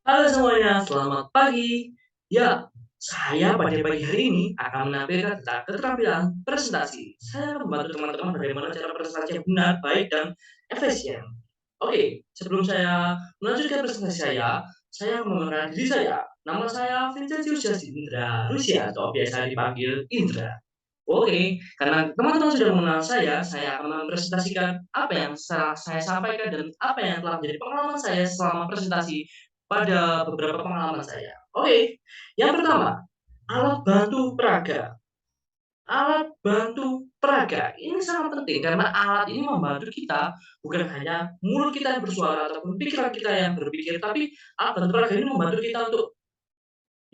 Halo semuanya, selamat pagi. Ya, saya pada pagi hari ini akan menampilkan tentang keterampilan presentasi. Saya akan membantu teman-teman bagaimana cara presentasi yang benar, baik, dan efisien. Oke, sebelum saya melanjutkan presentasi saya akan mengenalkan diri saya. Nama saya Vincentius Indra Rusia atau biasa dipanggil Indra. Oke, karena teman-teman sudah mengenal saya akan mempresentasikan apa yang saya sampaikan dan apa yang telah menjadi pengalaman saya selama presentasi pada beberapa pengalaman saya. Oke, yang pertama, alat bantu peraga. Alat bantu peraga ini sangat penting karena alat ini membantu kita bukan hanya mulut kita yang bersuara ataupun pikiran kita yang berpikir, tapi alat bantu peraga ini membantu kita untuk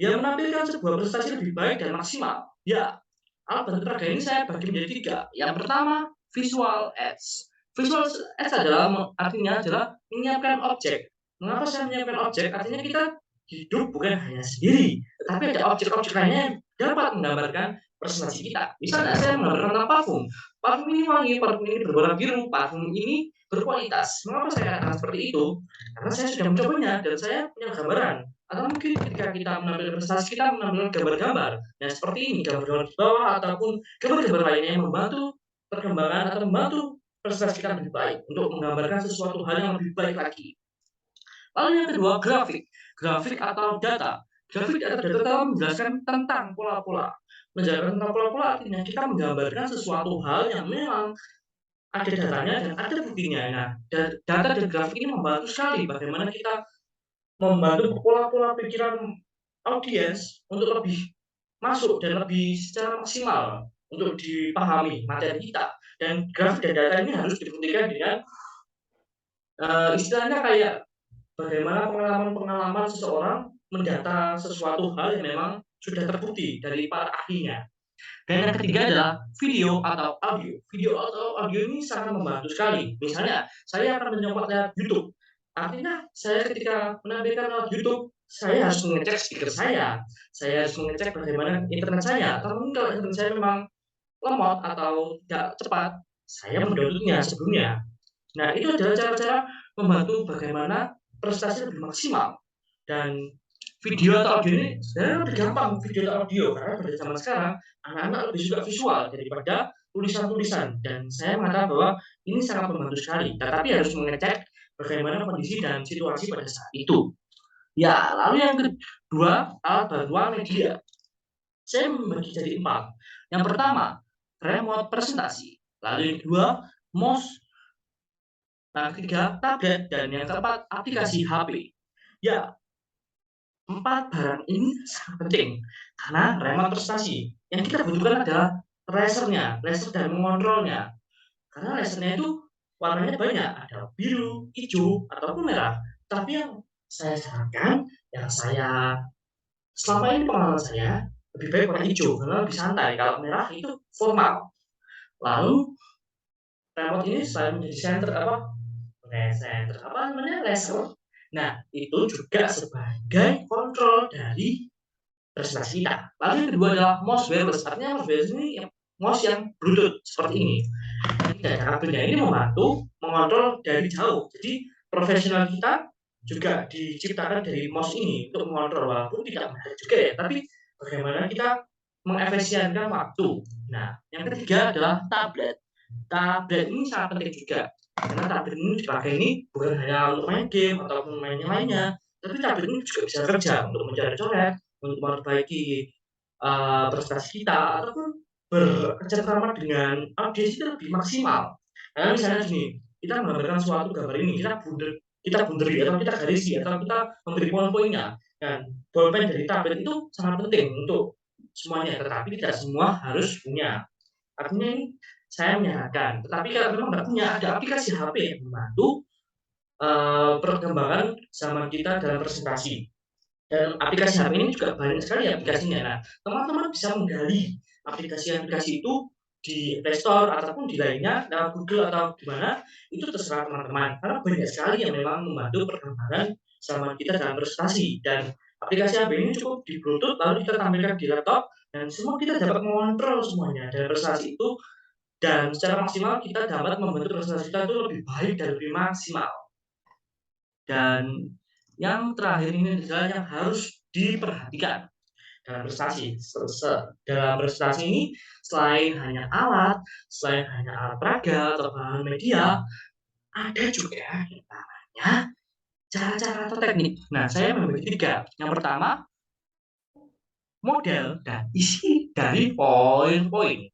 menampilkan sebuah prestasi lebih baik dan maksimal. Ya, alat bantu peraga ini saya bagi menjadi 3. Yang pertama, visual aids. Visual aids adalah artinya adalah menyiapkan objek. Mengapa saya menyiapkan objek? Artinya kita hidup bukan hanya sendiri, tetapi ada objek-objek lainnya yang dapat menggambarkan presentasi kita. Misalnya saya menggambarkan tentang parfum. Parfum ini wangi, parfum ini berwarna biru, parfum ini berkualitas. Mengapa saya katakan seperti itu? Karena saya sudah mencobanya dan saya punya gambaran. Atau mungkin ketika kita menampilkan prestasi, kita menampilkan gambar-gambar. Nah, seperti ini, gambar-gambar di bawah ataupun gambar-gambar lainnya yang membantu perkembangan atau membantu prestasi kita lebih baik untuk menggambarkan sesuatu hal yang lebih baik lagi. Lalu yang kedua, grafik. Grafik atau data. Grafik atau data dalam menjelaskan tentang pola-pola. Menjelaskan tentang pola-pola artinya kita menggambarkan sesuatu hal yang memang ada datanya dan ada buktinya. Nah, data dan grafik ini membantu sekali bagaimana kita membantu pola-pola pikiran audiens untuk lebih masuk dan lebih secara maksimal untuk dipahami materi kita. Dan grafik dan data ini harus dibuktikan dengan, istilahnya kayak bagaimana pengalaman-pengalaman seseorang mendata sesuatu hal yang memang sudah terbukti dari para ahlinya. Dan yang ketiga adalah video atau audio. Video atau audio ini sangat membantu sekali. Misalnya, saya akan mencoba lewat YouTube. Artinya, saya ketika menampilkan lewat YouTube, saya harus mengecek speaker saya harus mengecek bagaimana internet saya, atau mungkin kalau internet saya memang lemot atau tidak cepat, saya mendownload-nya sebelumnya. Nah, itu adalah cara-cara membantu bagaimana prestasi lebih maksimal. Dan video atau audio ini sebenarnya lebih gampang video atau audio, karena pada zaman sekarang anak-anak lebih suka visual daripada tulisan-tulisan, dan saya mengatakan bahwa ini sangat membantu sekali, tetapi harus mengecek bagaimana kondisi dan situasi pada saat itu. Ya, lalu yang kedua, alat bantuan media. Saya membagi jadi 4. Yang pertama, remote presentasi, lalu yang kedua, mouse, nah ketiga, tablet, dan yang keempat, aplikasi HP. Ya, 4 barang ini sangat penting, karena remote presentasi. Yang kita butuhkan adalah laser dan mengontrolnya. Karena lasernya itu warnanya banyak, ada biru, hijau, ataupun merah. Tapi yang saya sarankan, yang saya selama ini pengalaman saya, lebih baik warna hijau, karena lebih santai. Kalau merah itu formal. Lalu remote ini selain menjadi center apa namanya, laser. Nah, itu juga sebagai kontrol dari presentasi kita. Lalu yang kedua adalah mouse wireless. Artinya mouse wireless ini mouse yang bluetooth seperti ini. Dan kabelnya ini membantu mengontrol dari jauh. Jadi profesional kita juga diciptakan dari mouse ini untuk mengontrol, walaupun tidak mudah juga ya, tapi bagaimana kita mengefisienkan waktu. Nah, yang ketiga adalah tablet. Tablet ini sangat penting juga, karena tablet ini dipakai ini bukan hanya untuk main game ataupun main yang lainnya, tapi tablet ini juga bisa kerja untuk mencari coret, untuk memperbaiki prestasi kita, ataupun bercengkrama dengan audiens itu lebih maksimal. Karena misalnya gini, kita menggambarkan suatu gambar ini, kita bunderi atau kita garisi atau kita memberi poin-poinnya. Dan bolpen dari tablet itu sangat penting untuk semuanya, tetapi tidak semua harus punya. Artinya ini saya menyarankan, tetapi kalau memang nggak punya, ada aplikasi HP yang membantu perkembangan zaman kita dalam presentasi. Dan aplikasi HP ini juga banyak sekali aplikasinya. Nah, teman-teman bisa menggali aplikasi-aplikasi itu di Play Store ataupun di lainnya, lewat Google atau di mana, itu terserah teman-teman. Karena banyak sekali yang memang membantu perkembangan zaman kita dalam presentasi. Dan aplikasi HP ini cukup di Bluetooth, lalu kita tampilkan di laptop, dan semua kita dapat mengontrol semuanya. Dan presentasi itu dan secara maksimal kita dapat membentuk presentasi kita itu lebih baik dan lebih maksimal. Dan yang terakhir ini adalah yang harus diperhatikan dalam prestasi. Dalam prestasi ini selain hanya alat, selain hanya alat peraga atau bahan media, ada juga yang namanya cara-cara atau teknik. Nah, saya membagi 3. Yang pertama, model dan isi dari poin-poin.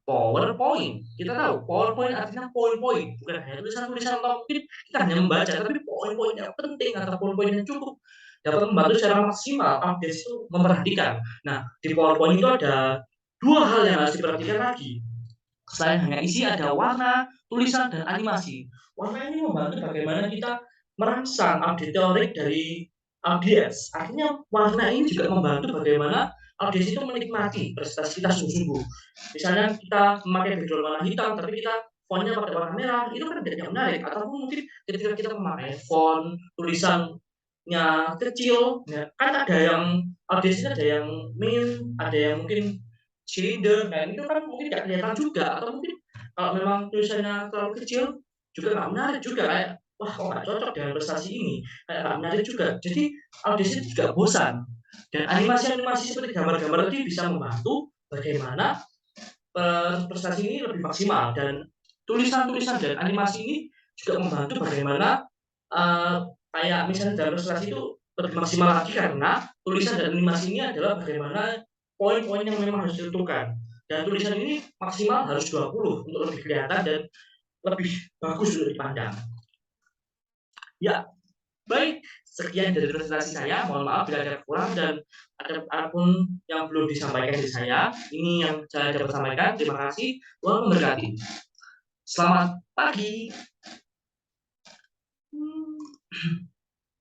PowerPoint. Kita tahu PowerPoint artinya poin-poin, bukan hanya tulisan-tulisan atau mungkin kita hanya membaca, tapi poin-poin yang penting atau poin-poin yang cukup dapat membantu secara maksimal audiens itu memperhatikan. Nah, di PowerPoint itu ada 2 hal yang harus diperhatikan lagi. Selain hanya isi, ada warna, tulisan, dan animasi. Warna ini membantu bagaimana kita merangsang auditorik dari audiens. Artinya warna ini juga membantu bagaimana audiens itu menikmati presentasi kita sungguh-sungguh. Misalnya kita memakai background warna hitam, tapi kita fontnya pakai warna merah, itu kan tidak menarik. Ataupun mungkin ketika kita memakai font tulisannya kecil, ya, kan ada yang audiensnya ada yang min, ada yang mungkin silinder, nah itu kan mungkin nggak kelihatan juga, atau mungkin kalau memang tulisannya terlalu kecil juga nggak menarik juga, kayak wah kok nggak cocok dengan prestasi ini, kayak nggak menarik juga. Jadi audiens itu juga bosan. Dan animasi-animasi seperti gambar-gambar tadi bisa membantu bagaimana prestasi ini lebih maksimal, dan tulisan-tulisan dan animasi ini juga membantu bagaimana kayak misalnya dalam prestasi itu lebih maksimal lagi karena tulisan dan animasi ini adalah bagaimana poin-poin yang memang harus ditentukan. Dan tulisan ini maksimal harus 20 untuk lebih kelihatan dan lebih bagus untuk dipandang. Ya, baik, sekian dari presentasi saya. Mohon maaf bila ada kurang dan ada apapun yang belum disampaikan dari saya. Ini yang saya dapat sampaikan. Terima kasih. Tuhan memberkati. Selamat pagi.